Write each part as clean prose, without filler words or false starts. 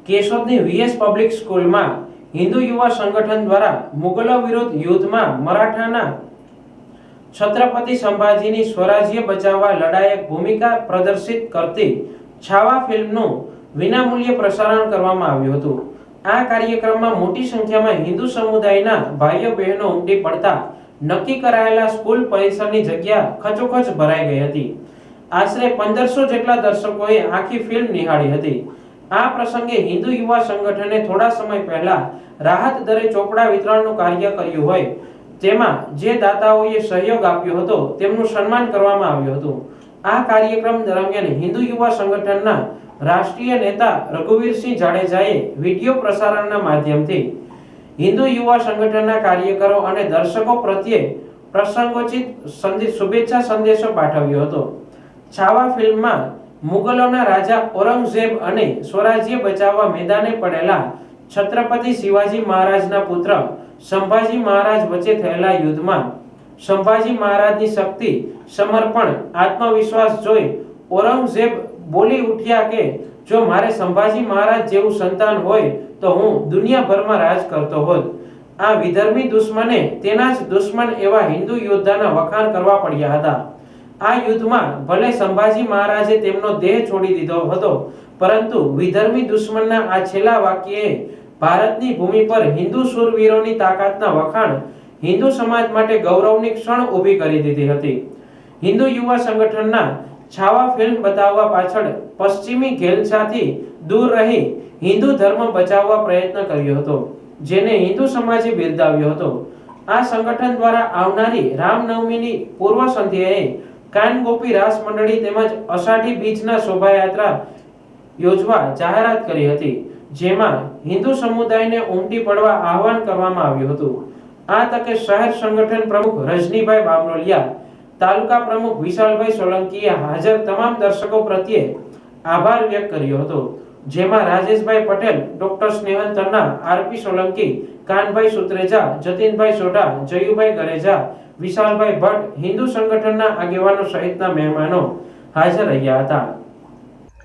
કેશોદની VS public સ્કૂલમાં હિન્દુ યુવા સંગઠન દ્વારા મુગલો વિરુદ્ધ યુદ્ધમાં મરાઠાના છત્રપતિ સંભાજીની સ્વરાજ્ય બચાવવા લડાયક ભૂમિકા પ્રદર્શિત કરતી છાવા ફિલ્મનું વિનામૂલ્યે પ્રસારણ કરવામાં આવ્યું હતું। આ કાર્યક્રમમાં મોટી સંખ્યામાં હિન્દુ સમુદાયના ભાઈઓ બહેનો ઉમટી પડતા નક્કી કરાયેલા સ્કૂલ પરિસરની જગ્યા ખચોખચ ભરાઈ ગઈ હતી। આશરે 1500 જેટલા દર્શકોએ આખી ફિલ્મ નિહાળી હતી। આ પ્રસંગે હિન્દુ યુવા સંગઠને થોડા સમય પહેલા રાહત દરે ચોપડા વિતરણનું કાર્ય કર્યું હોય તેમાં જે દાતાઓએ સહયોગ આપ્યો હતો તેમનું સન્માન કરવામાં આવ્યું હતું। આ કાર્યક્રમ દરમિયાન હિન્દુ યુવા સંગઠનના રાષ્ટ્રીય નેતા રઘુવીરસિંહ જાડેજાએ વિડિયો પ્રસારણના માધ્યમથી હિન્દુ યુવા સંગઠનના કાર્યકરો અને દર્શકો પ્રત્યે પ્રસંગોચિત શુભેચ્છા સંદેશો પાઠવ્યો હતો। છાવા ફિલ્મમાં મુગલોના રાજા ઔરંગઝેબ અને સ્વરાજ્ય બચાવવા મેદાને પડેલા છત્રપતિ શિવાજી મહારાજના પુત્ર સંભાજી મહારાજ વચ્ચે થયેલા યુદ્ધમાં સંભાજી મહારાજની શક્તિ, સમર્પણ, આત્મવિશ્વાસ જોઈ ઔરંગઝેબ બોલી ઉઠ્યા કે જો મારે સંભાજી મહારાજ જેવું સંતાન હોય તો હું દુનિયાભરમાં રાજ કરતો હોત। આ વિધર્મી દુશ્મને તેના જ દુશ્મન એવા હિન્દુ યોદ્ધાના વખાણ કરવા પડ્યા હતા। આ યુદ્ધમાં ભલે સંભાજી મહારાજે તેમનો દેહ છોડી દીધો હતો, પરંતુ વિધર્મી દુશ્મનના આ છેલ્લા વાક્યએ ભારતની ભૂમિ પર હિન્દુ શૂરવીરોની તાકાતના વખાણ હિન્દુ સમાજ માટે ગૌરવની ક્ષણ ઊભી કરી દીધી હતી। હિન્દુ યુવા સંગઠનના છાવા ફિલ્મ બતાવવા પાછળ પશ્ચિમી ઘેલછાથી દૂર રહી હિન્દુ ધર્મ બચાવવા પ્રયત્ન કર્યો હતો, જેને હિન્દુ સમાજે બિરદાવ્યો હતો। આ સંગઠન દ્વારા આવનારી રામનવમીની પૂર્વ સંધ્યાએ કાનગોપી રાસ મંડળી તેમજ અષાઢી બીજના શોભાયાત્રા યોજવા જાહેરાત કરી હતી, જેમાં હિન્દુ સમુદાયને ઉમટી પડવા આહવાન કરવામાં આવ્યું હતું। આ તકે શહેર સંગઠન પ્રમુખ રજનીભાઈ બામરોલિયા, તાલુકા પ્રમુખ વિશાલભાઈ સોલંકીએ હાજર તમામ દર્શકો પ્રત્યે આભાર વ્યક્ત કર્યો હતો, જેમાં રાજેશભાઈ પટેલ, ડોક્ટર સ્નેહલ તન્ના, આરપી સોલંકી, કાનભાઈ સુત્રેજા, જતીનભાઈ સોઢા, જયુભાઈ ગરેજા, વિશાલભાઈ ભટ્ટ, હિન્દુ સંગઠનના આગેવાનો સહિતના મહેમાનો હાજર રહ્યા હતા।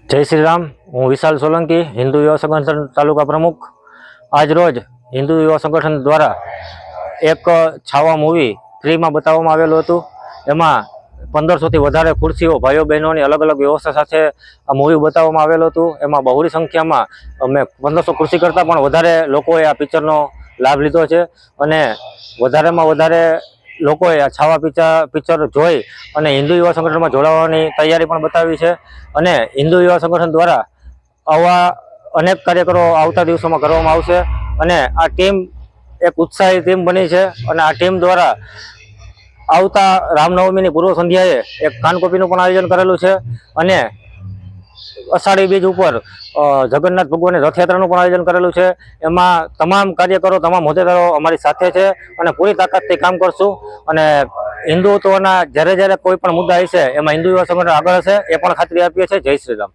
જય શ્રી રામ। હું વિશાલ સોલંકી, હિન્દુ યુવા સંગઠન તાલુકા પ્રમુખ। આજ રોજ હિન્દુ યુવા સંગઠન દ્વારા એક છાવા મૂવી ફ્રીમાં બતાવવામાં આવેલું હતું। એમાં 1500થી વધારે ખુરશીઓ ભાઈઓ બહેનોની અલગ અલગ વ્યવસ્થા સાથે આ મૂવી બતાવવામાં આવેલું હતું। એમાં બહોળી સંખ્યામાં અમે 1500 ખુરશી કરતાં પણ વધારે લોકોએ આ પિક્ચરનો લાભ લીધો છે અને વધારેમાં વધારે લોકોએ આ છાવા પિક્ચર જોઈ અને હિન્દુ યુવા સંગઠનમાં જોડાવાની તૈયારી પણ બતાવી છે અને હિન્દુ યુવા સંગઠન દ્વારા આવા અનેક કાર્યક્રમો આવતા દિવસોમાં કરવામાં આવશે અને આ ટીમ એક ઉત્સાહી ટીમ બની છે અને આ ટીમ દ્વારા આવતા રામનવમીની પૂર્વ સંધ્યાએ એક કાનકોપીનું પણ આયોજન કરેલું છે અને અષાઢી બીજ ઉપર જગન્નાથ ભગવાનની રથયાત્રાનું પણ આયોજન કરેલું છે। એમાં તમામ કાર્યકરો, તમામ હોદ્દેદારો અમારી સાથે છે અને પૂરી તાકાતથી કામ કરશું અને હિન્દુત્વના જ્યારે કોઈ પણ મુદ્દા હશે એમાં હિન્દુ યુવા સંગઠન આગળ હશે એ પણ ખાતરી આપીએ છીએ। જય શ્રી રામ।